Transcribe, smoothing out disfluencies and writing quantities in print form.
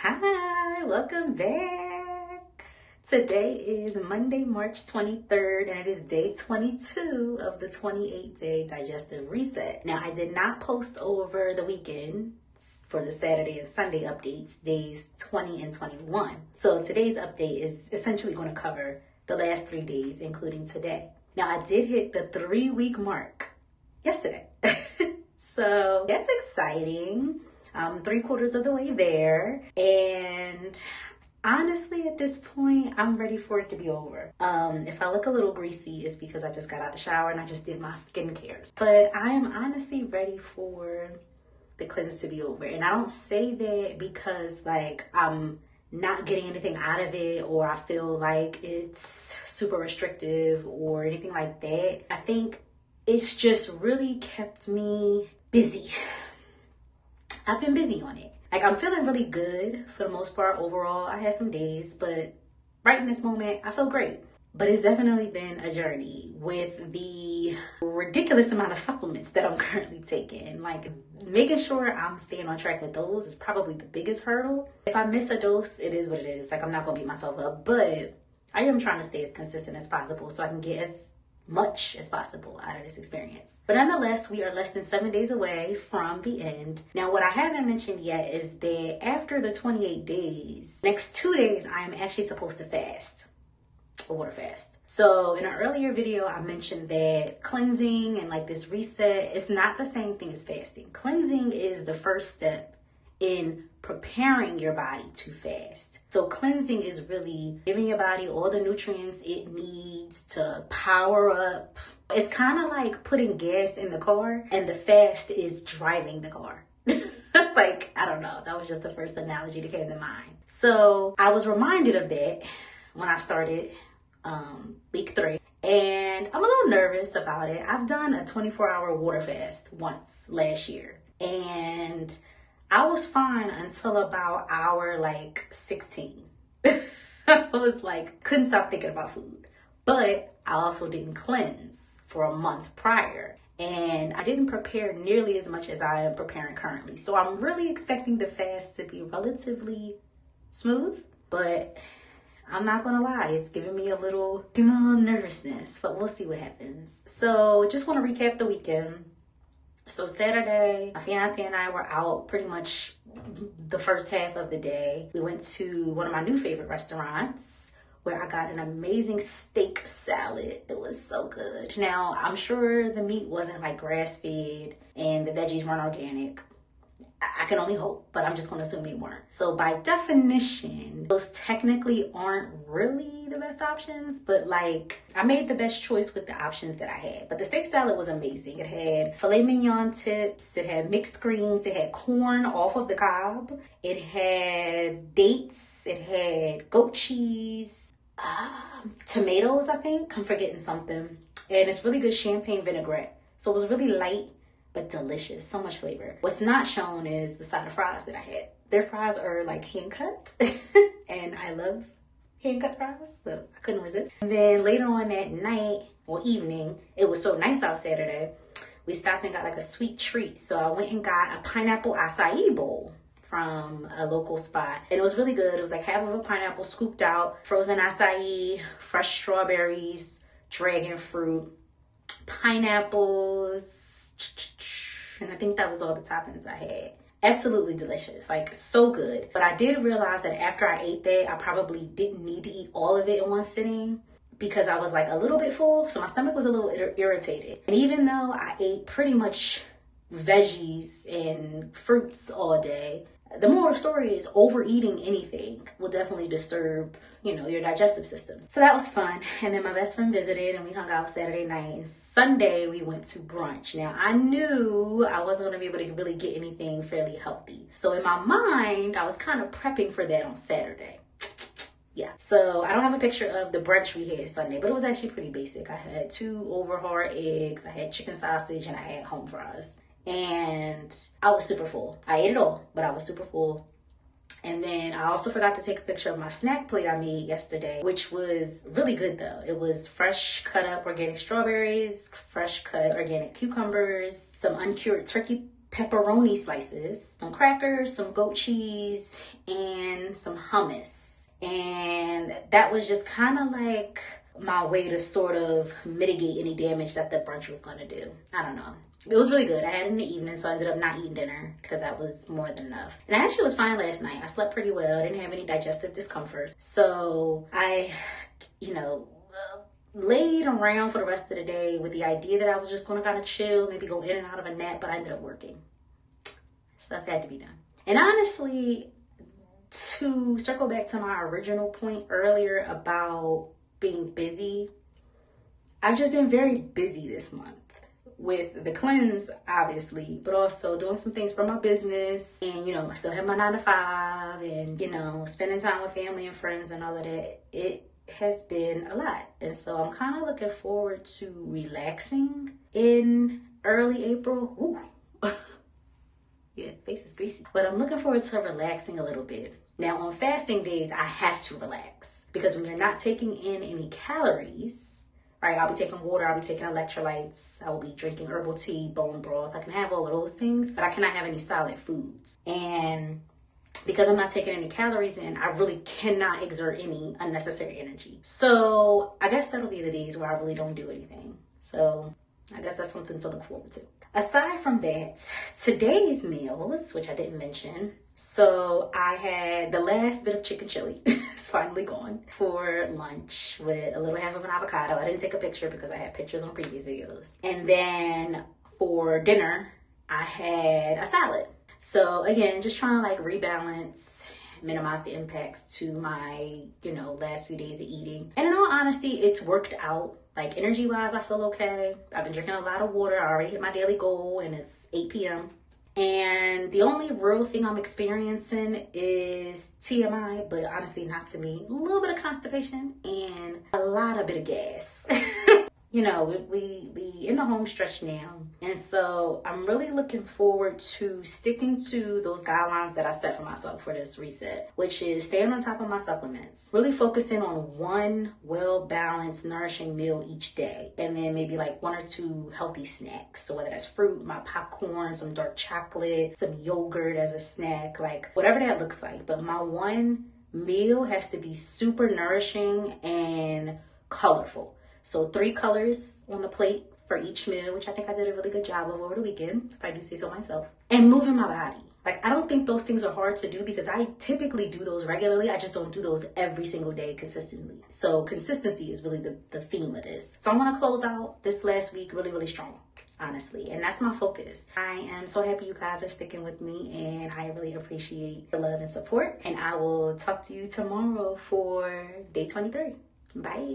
Hi, welcome back. Today is Monday, March 23rd, and it is day 22 of the 28-day digestive reset. Now, I did not post over the weekend for the Saturday and Sunday updates, days 20 and 21. So today's update is essentially going to cover the last 3 days, including today. Now, I did hit the 3-week mark yesterday. So that's exciting. I'm 3/4 of the way there. And honestly, at this point, I'm ready for it to be over. If I look a little greasy, it's because I just got out the shower and I just did my skincare. But I am honestly ready for the cleanse to be over. And I don't say that because I'm not getting anything out of it or I feel like it's super restrictive or anything like that. I think it's just really kept me busy. I've been busy on it. I'm feeling really good for the most part overall. I had some days, but right in this moment, I feel great. But it's definitely been a journey with the ridiculous amount of supplements that I'm currently taking. Making sure I'm staying on track with those is probably the biggest hurdle. If I miss a dose, it is what it is. I'm not gonna beat myself up, but I am trying to stay as consistent as possible so I can get as much as possible out of this experience. But nonetheless, we are less than 7 days away from the end. Now, what I haven't mentioned yet is that after the 28 days, next 2 days, I am actually supposed to fast, a water fast. So in an earlier video, I mentioned that cleansing and this reset, it's not the same thing as fasting. Cleansing is the first step in preparing your body to fast. So cleansing is really giving your body all the nutrients it needs to power up. It's kind of like putting gas in the car and the fast is driving the car. I don't know. That was just the first analogy that came to mind. So I was reminded of that when I started week 3. And I'm a little nervous about it. I've done a 24-hour water fast once last year. And I was fine until about hour 16. I was couldn't stop thinking about food. But I also didn't cleanse for a month prior. And I didn't prepare nearly as much as I am preparing currently. So I'm really expecting the fast to be relatively smooth. But I'm not gonna lie, it's giving me a little nervousness. But we'll see what happens. So just want to recap the weekend. So Saturday, my fiance and I were out pretty much the first half of the day. We went to one of my new favorite restaurants where I got an amazing steak salad. It was so good. Now, I'm sure the meat wasn't grass-fed and the veggies weren't organic. I can only hope, but I'm just going to assume they weren't. So by definition, those technically aren't really the best options, but I made the best choice with the options that I had. But the steak salad was amazing. It had filet mignon tips, it had mixed greens, it had corn off of the cob, it had dates, it had goat cheese, tomatoes, I think. I'm forgetting something. And it's really good champagne vinaigrette. So it was really light, but delicious. So much flavor. What's not shown is the side of fries that I had. Their fries are hand cut. And I love hand cut fries, so I couldn't resist. And then later on that night or evening, it was so nice out Saturday, we stopped and got a sweet treat. So I went and got a pineapple acai bowl from a local spot. And it was really good. It was half of a pineapple scooped out, frozen acai, fresh strawberries, dragon fruit, pineapples, and I think that was all the toppings I had. Absolutely delicious, so good. But I did realize that after I ate that, I probably didn't need to eat all of it in one sitting because I was a little bit full, so my stomach was a little irritated. And even though I ate pretty much veggies and fruits all day, the moral of the story is overeating anything will definitely disturb, your digestive system. So that was fun. And then my best friend visited and we hung out Saturday night. And Sunday we went to brunch. Now I knew I wasn't going to be able to really get anything fairly healthy. So in my mind, I was kind of prepping for that on Saturday. Yeah. So I don't have a picture of the brunch we had Sunday, but it was actually pretty basic. I had 2 over hard eggs, I had chicken sausage, and I had home fries. And I was super full. I ate it all, but I was super full. And then I also forgot to take a picture of my snack plate I made yesterday, which was really good though. It was fresh cut up organic strawberries, fresh cut organic cucumbers, some uncured turkey pepperoni slices, some crackers, some goat cheese, and some hummus. And that was just kind of like my way to sort of mitigate any damage that the brunch was going to do. I don't know. It was really good. I had it in the evening, so I ended up not eating dinner because that was more than enough. And I actually was fine last night. I slept pretty well. I didn't have any digestive discomforts. So I, laid around for the rest of the day with the idea that I was just going to kind of chill, maybe go in and out of a nap, but I ended up working. Stuff had to be done. And honestly, to circle back to my original point earlier about being busy, I've just been very busy this month with the cleanse, obviously, but also doing some things for my business. And, I still have my 9 to 5 and, spending time with family and friends and all of that. It has been a lot. And so I'm kind of looking forward to relaxing in early April. Ooh. Yeah, face is greasy. But I'm looking forward to relaxing a little bit. Now, on fasting days, I have to relax because when you're not taking in any calories, right, I'll be taking water, I'll be taking electrolytes, I will be drinking herbal tea, bone broth. I can have all of those things, but I cannot have any solid foods. And because I'm not taking any calories in, I really cannot exert any unnecessary energy. So I guess that'll be the days where I really don't do anything. So I guess that's something to look forward to. Aside from that, today's meals, which I didn't mention. So I had the last bit of chicken chili. It's finally gone for lunch with a little half of an avocado. I didn't take a picture because I had pictures on previous videos. And then for dinner, I had a salad. So again, just trying to rebalance, minimize the impacts to my, last few days of eating. And in all honesty, it's worked out. Energy wise, I feel okay. I've been drinking a lot of water. I already hit my daily goal and it's 8 p.m. And the only real thing I'm experiencing is TMI, but honestly, not to me. A little bit of constipation and a lot of gas. We in the home stretch now. And so I'm really looking forward to sticking to those guidelines that I set for myself for this reset, which is staying on top of my supplements, really focusing on one well-balanced, nourishing meal each day. And then maybe 1 or 2 healthy snacks. So whether that's fruit, my popcorn, some dark chocolate, some yogurt as a snack, whatever that looks like. But my one meal has to be super nourishing and colorful. So 3 colors on the plate for each meal, which I think I did a really good job of over the weekend, if I do say so myself. And moving my body. I don't think those things are hard to do because I typically do those regularly. I just don't do those every single day consistently. So consistency is really the theme of this. So I want to close out this last week really, really strong, honestly. And that's my focus. I am so happy you guys are sticking with me and I really appreciate the love and support. And I will talk to you tomorrow for day 23. Bye.